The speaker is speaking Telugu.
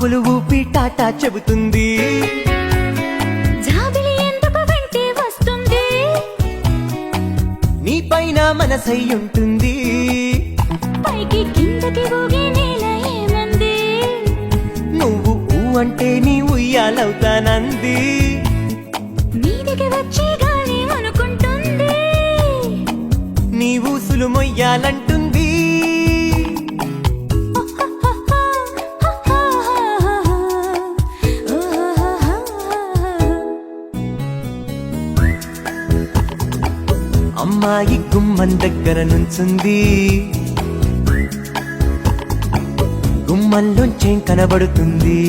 ఆకులు ఊపి టాటా చెబుతుంది. జాబిలి ఎందుకు వెంటే వస్తుంది, నీ పైన మనసై ఉంటుంది. పైకి కిందకి ఊగే నేల ఏమంది, నువ్వు ఊ అంటే నీ ఉయ్యాలవుతానంది. మీదికి వచ్చే గాలి అనుకుంటుంది, నీ ఊసులు మొయ్యాలంటుంది. అమ్మాయి గుమ్మం దగ్గర నుంచుంది, గుమ్మంలోంచేం కనబడుతుంది.